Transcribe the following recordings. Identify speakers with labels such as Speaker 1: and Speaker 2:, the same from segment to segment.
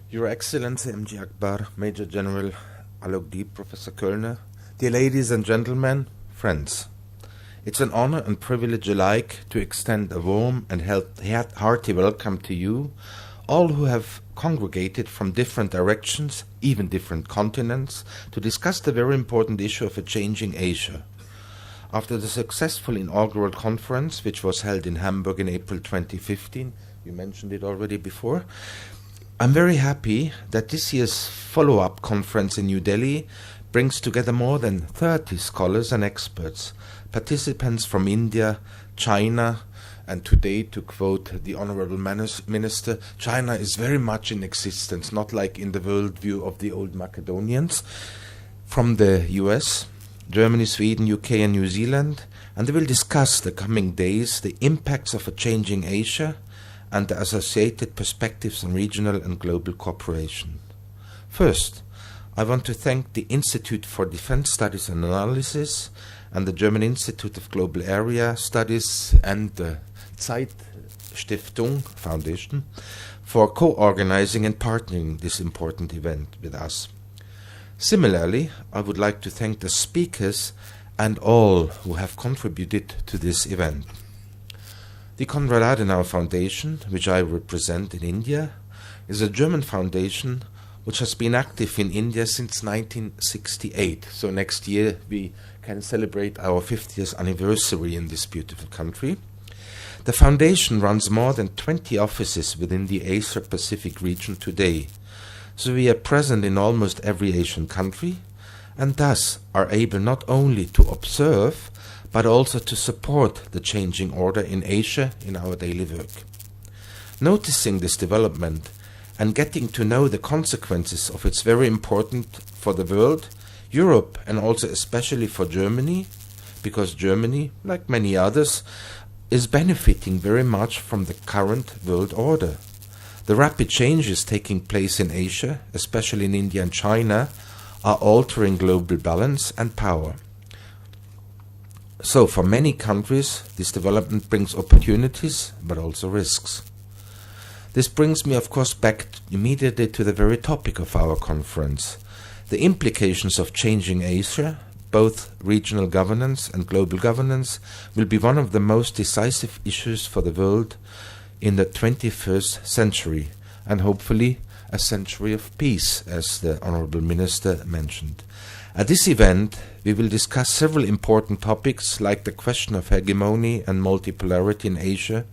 Speaker 1: Your Excellency MG Akbar, Major General Alogdeep, Professor Kölner, dear ladies and gentlemen, friends. It's an honor and privilege alike to extend a warm and hearty welcome to you, all who have congregated from different directions, even different continents, to discuss the very important issue of a changing Asia. After the successful inaugural conference, which was held in Hamburg in April 2015, you mentioned it already before, I'm very happy that this year's follow-up conference in New Delhi brings together more than 30 scholars and experts, participants from India, China, and today, to quote the Honorable Minister, China is very much in existence, not like in the worldview of the old Macedonians, from the US, Germany, Sweden, UK, and New Zealand, and they will discuss the coming days the impacts of a changing Asia and the associated perspectives on regional and global cooperation. First, I want to thank the Institute for Defense Studies and Analysis and the German Institute of Global Area Studies and the Stiftung Foundation for co-organizing and partnering this important event with us. Similarly, I would like to thank the speakers and all who have contributed to this event. The Konrad Adenauer Foundation, which I represent in India, is a German foundation which has been active in India since 1968. So next year we can celebrate our 50th anniversary in this beautiful country. The foundation runs more than 20 offices within the Asia-Pacific region today. So we are present in almost every Asian country and thus are able not only to observe but also to support the changing order in Asia in our daily work. Noticing this development and getting to know the consequences of it's very important for the world, Europe, and also especially for Germany, because Germany, like many others, is benefiting very much from the current world order. The rapid changes taking place in Asia, especially in India and China, are altering global balance and power. So for many countries, this development brings opportunities, but also risks. This brings me, of course, back immediately to the very topic of our conference. The implications of changing Asia, both regional governance and global governance, will be one of the most decisive issues for the world in the 21st century, and hopefully a century of peace, as the Honorable Minister mentioned. At this event, we will discuss several important topics like the question of hegemony and multipolarity in Asia,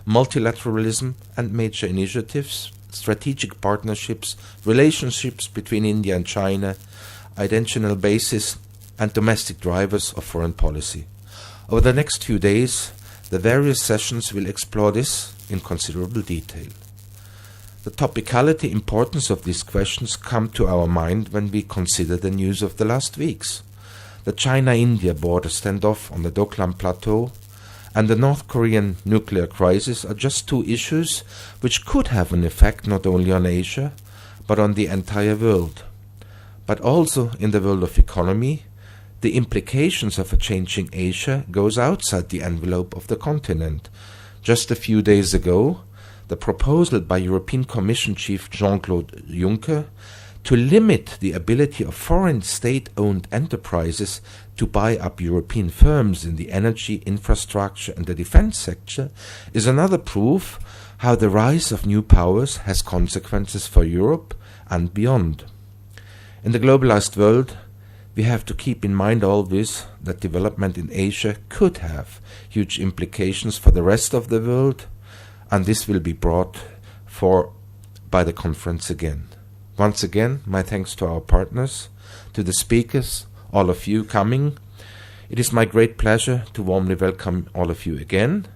Speaker 1: multilateralism and major initiatives, strategic partnerships, relationships between India and China, identitional basis, and domestic drivers of foreign policy. Over the next few days, the various sessions will explore this in considerable detail. The topicality importance of these questions come to our mind when we consider the news of the last weeks. The China-India border standoff on the Doklam Plateau and the North Korean nuclear crisis are just two issues which could have an effect not only on Asia, but on the entire world. But also in the world of economy, the implications of a changing Asia goes outside the envelope of the continent. Just a few days ago, the proposal by European Commission Chief Jean-Claude Juncker to limit the ability of foreign state-owned enterprises to buy up European firms in the energy, infrastructure and the defense sector is another proof how the rise of new powers has consequences for Europe and beyond. In the globalized world, we have to keep in mind always that development in Asia could have huge implications for the rest of the world, and this will be brought for by the conference again. Once again, my thanks to our partners, to the speakers, all of you coming. It is my great pleasure to warmly welcome all of you again,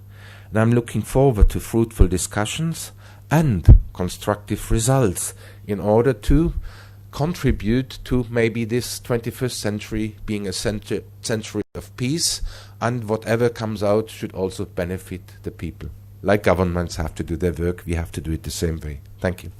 Speaker 1: and I'm looking forward to fruitful discussions and constructive results in order to contribute to maybe this 21st century being a century of peace, and whatever comes out should also benefit the people. Like governments have to do their work, we have to do it the same way. Thank you.